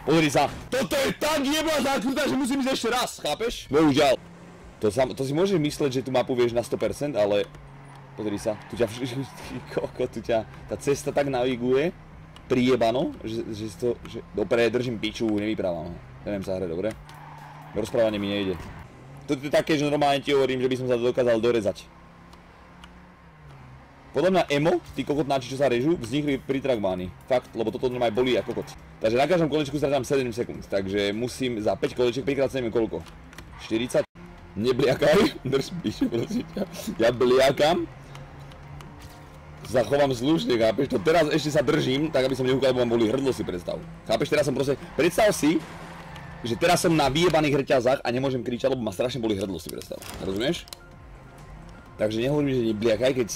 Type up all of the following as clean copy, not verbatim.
Pozri sa. Toto je tak jebla zákrutá, že musím ísť ešte raz, chápeš? Bohužiaľ. To si môžeš mysleť, že tú mapu vieš na 100%, ale... Pozri sa, tu ťa tá cesta tak naviguje, prijebano, že dobre, držím piču, nevyprávam. Neviem sa hrať, dobre? Rozprávanie mi nejde. Toto je také, že normálne ti hovorím, že by som sa dokázal dorezať. Podľa mňa emo, tí kokotnáči, čo sa režú, vznikli pri Trackmanii. Fakt, lebo toto normálne bolí ako kokot. Takže na každom kolečku stratám 7 sekúnd, takže musím za 5 kolečiek 5x neviem koľko. 40? Nebliakaj, drž piču, prosím ťa. Ja bliakam. Zachovám slušne, chápeš? To teraz ešte sa držím, tak aby som nehúkal, lebo mám bolí hrdlo, si predstav. Chápeš, teraz som proste, predstav si, že teraz som na vyjebaných reťazách a nemôžem kričať, lebo ma strašne bolí hrdlo, si predstav. Rozumieš? Takže nehovorím, že nebliakaj, keď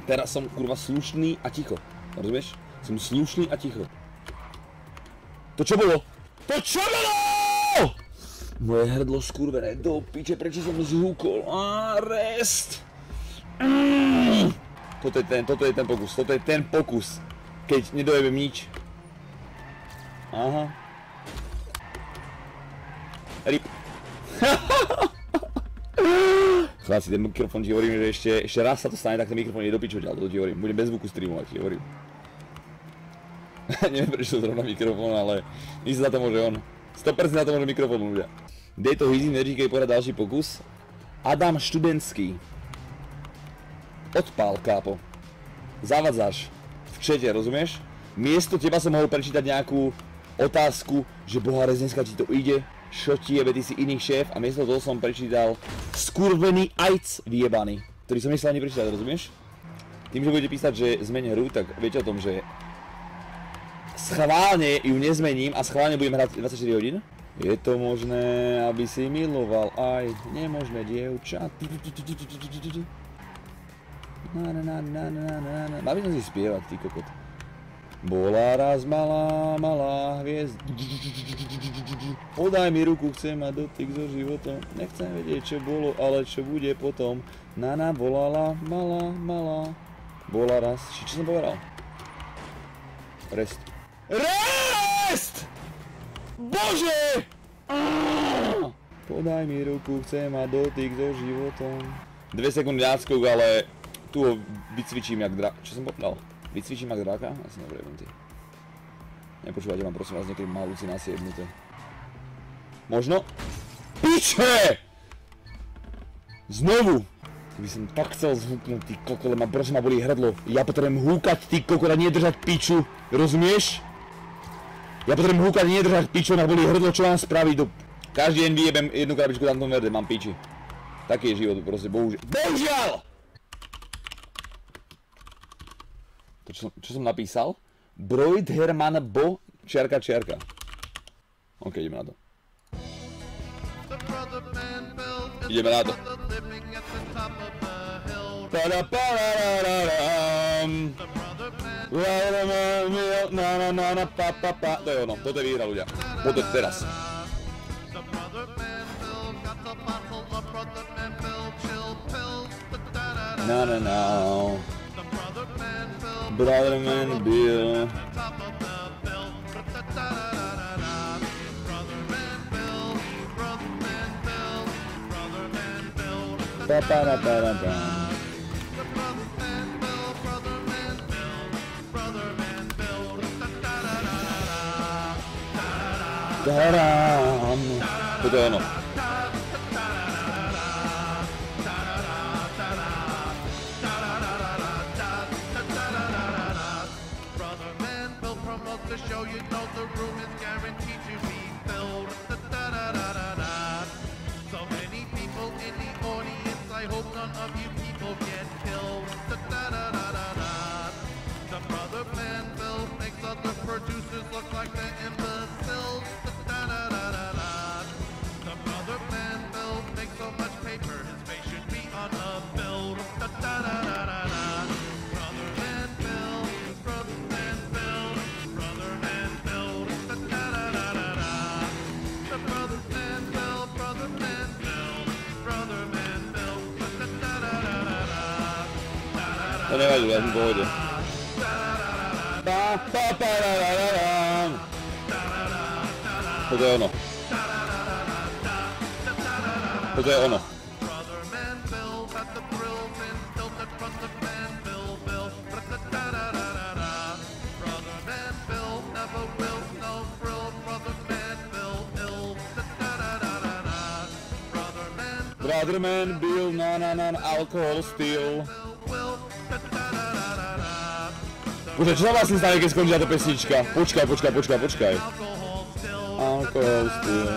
teraz som kurva slušný a ticho. Rozumieš? Som slušný a ticho. To čo bolo? To čo bolo? Moje hrdlo skurvené do piče, prečo som zhúkol? Rest. Toto je ten pokus, keď nedojebem nič. Aha. Rip. Chlapci, ten mikrofón ti hovorím, že ešte raz sa to stane, tak ten mikrofón je do piču ďal, to ti hovorím. Budem bez zvuku streamovať, ti hovorím. Neviem prečo zrovna mikrofón, ale myslím za to môže on. 100% za to môže mikrofón ľudia. Dej to Easy, neříkej porad ďalší pokus. Adam Študentský. Odpál, kápo. Zavadzáš v čete, rozumieš? Miesto teba som mohol prečítať nejakú otázku, že boha dneska ti to ide, čo ti jebe, ty si iný šéf, a miesto toho som prečítal skurvený ajc vyjebaný, ktorý som nechcel ani prečítať, rozumieš? Tým, že budete písať, že zmeň hru, tak viete o tom, že schválne ju nezmením a schválne budem hrať 24 hodín. Je to možné, aby si miloval aj nemožné dievča. Mal by som si spievať, ty kokot. Bola raz malá hviezda. Podaj mi ruku, chcem mať dotyk so životom. Nechcem vedieť, čo bolo, ale čo bude potom. Nana volala, malá. Bola raz, čo som povedal? Rest. Rest! Bože! Podaj mi ruku, chcem mať dotyk so životom. 2 sekundy náskok, ale tu ho vycvičím jak drak. Čo som povedal? Vycvičím jak draka? Asi nebudem ty. Nepočúvajte ma prosím vás, niekedy má halucinácie jednuté. Možno? Piče! Znovu! By som tak chcel zhúknúť, ty kokole, prosím ma bolí hrdlo. Ja potrebujem húkať, ty kokole, a nie držať piču. Rozumieš? Ja potrebujem húkať, nie držať piču, ma bolí hrdlo, čo mám spraviť do... Každý deň vyjebem jednu krabičku tam tom verde, mám piči. Taký je život, proste, bohužiaľ. Bohužiaľ! To čo som napísal? Broid Herman Bo čiarka. OK, ideme na to. Ideme na to. To je ono, toto je výhra ľudia. Toto je teraz. No. Brother man Bill. Toto je ono. To nevadí, ja som v pohode. Toto je ono. Toto je ono. Brother man Bill, na alcohol steal. Bože, čo sa vlastne stane, keď skončí táto pesnička? Počkaj. Alcohol steal.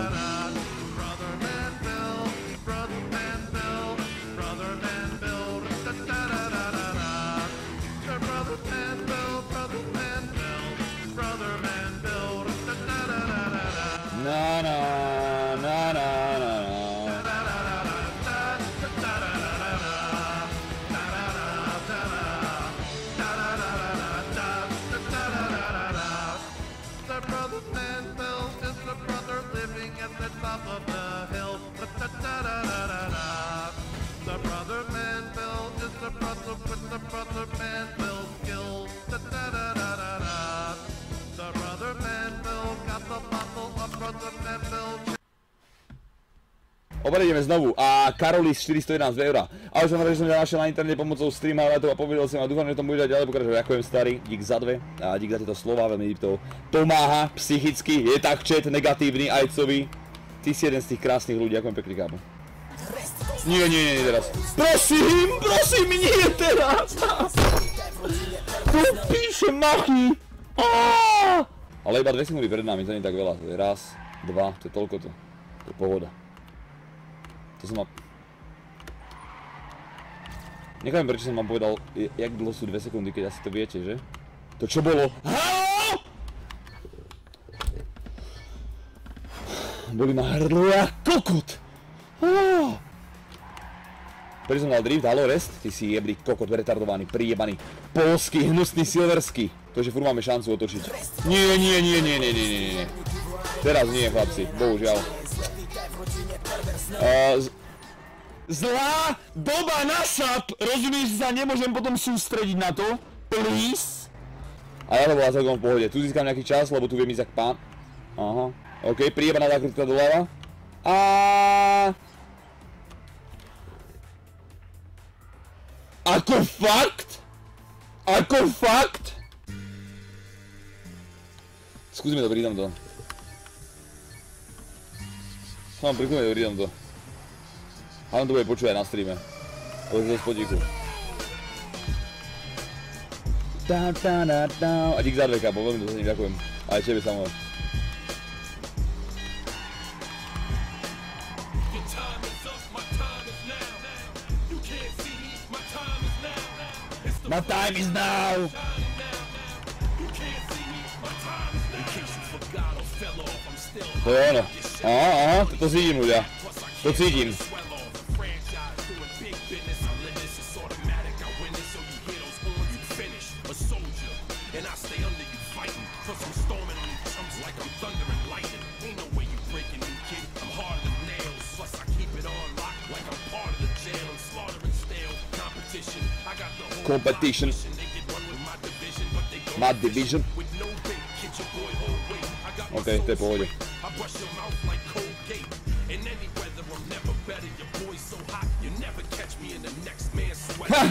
Opäť ideme znovu a Karolis 411 €. Ale som rád, že som ťa našiel na internete pomocou streamovať a povedal som a dúfam, že to bude ďalej pokračovať. Ďakujem starý, dík za 2 a dík za tieto slova, veľmi to pomáha psychicky, je tak chat negatívny, ajcový. Ty si jeden z tých krásnych ľudí, ďakujem pekný kámo. Nie teraz. Prosím, nie teraz! Tu píše machy! Ale iba 2 sekundy pred nami, to nie je tak veľa, to je raz, 2, to je toľko to. To je pohoda. To som mal... Nechápem, prečo som vám povedal, jak dlho sú 2 sekundy, keď asi to viete, že? To čo bolo? Haló? Boli ma hrdlo jak kokot! Prečo som dal drift? Haló, rest? Ty si jeblý kokot, retardovaný, prijebaný, polský, hnusný, silverský. To, že furt máme šancu otočiť. Nie. Teraz nie, chlapci, bohužiaľ. Zlá doba na šap, rozumieš, sa nemôžem potom sústrediť na to, please. A ja to bola celkom v pohode, tu získam nejaký čas, lebo tu viem ísť ak pán. Aha, okej, prijebaná zákrutka doľava. Ako fakt? Skúsime to, pridám to. Pridám to. Hlavne to bude počúvať na streame. To je z podíku. A dík za 2 kápo, veľmi to sa ním ďakujem. Aj tebe samo. My time is now! To je ono. Aha, to cítim ľudia. To cítim. Competition. My division. Okej, to je pohode. Ha!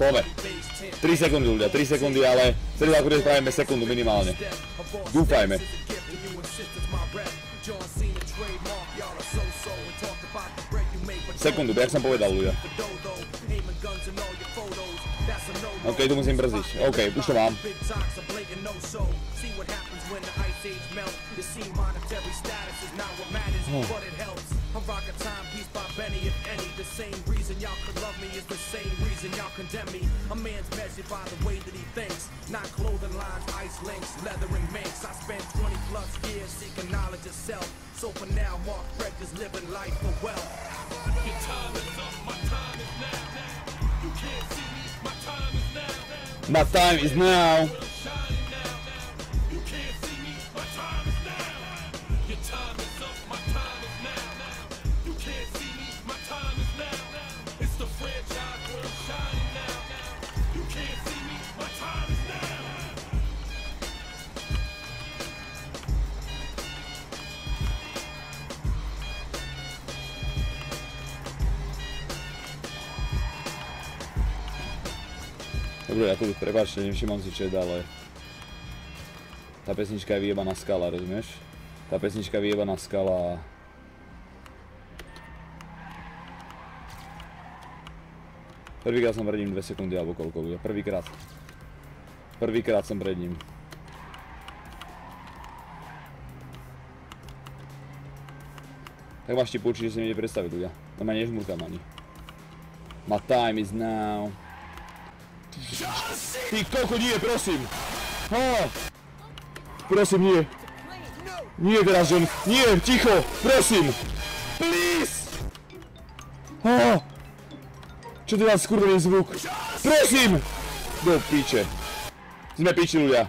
Poďme. 3 sekundy ľudia, 3 sekundy, ale celý akurát spravíme sekundu minimálne. Dúfajme. Sekundu, jak som povedal ľudia. OK, tu musím brzdiť. OK, už to mám. I'm rocking timepiece by Benny, if any. The same reason y'all could love me is the same reason y'all condemn me. A man's measured by the way that he thinks, not clothing lines, ice links, leather and minks. I spent 20+ years seeking knowledge of self. So for now, Mark Fred is living life for wealth. Your time is up, my time is now. You can't see me, my time is now. My time is now. Dobre, ja tu prepáčte, nevšimám si chat, ale... Tá pesnička je vyjebaná skala, rozumieš? Tá pesnička je vyjebaná skala. Prvýkrát som pred ním 2 sekundy alebo koľko ľudia, prvýkrát. Prvýkrát som pred ním. Tak máš ti určite si nejde predstaviť ľudia. No ma nežmurkám ani. My time is now. Ty koľko nie, prosím! Prosím, nie. Nie teraz, John. Nie, ticho, prosím. Please! Čo to je za skurvený zvuk? Prosím! Do piče. Sme piči ľudia.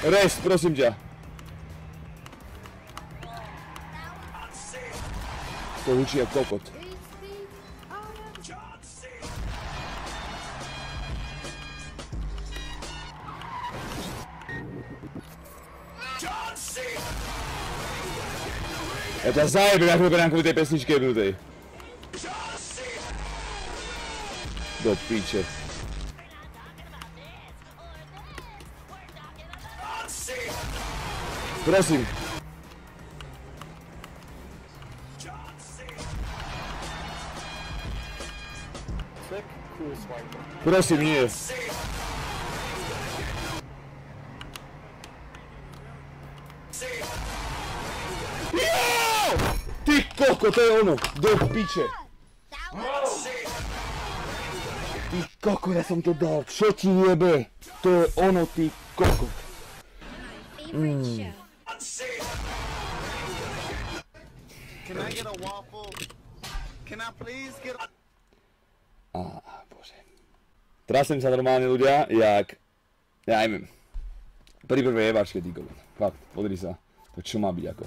Rest, prosím ťa. To hučí jak kokot. Ja ťa zajebem, ako vyberám kvôli tej pesničke jebnutej. Do piče. Prosím. Prosím, nie. Ty koko, to je ono. Do piče. Ty koko, ja som to dal. Čo ti jebe? To je ono, ty koko. Can I get a waffle? Can I please get a... Bože. Trasem sa normálne ľudia, jak... Ja neviem. Pri prvej jebačke, ty kokot. Fakt, podri sa. To čo má byť ako?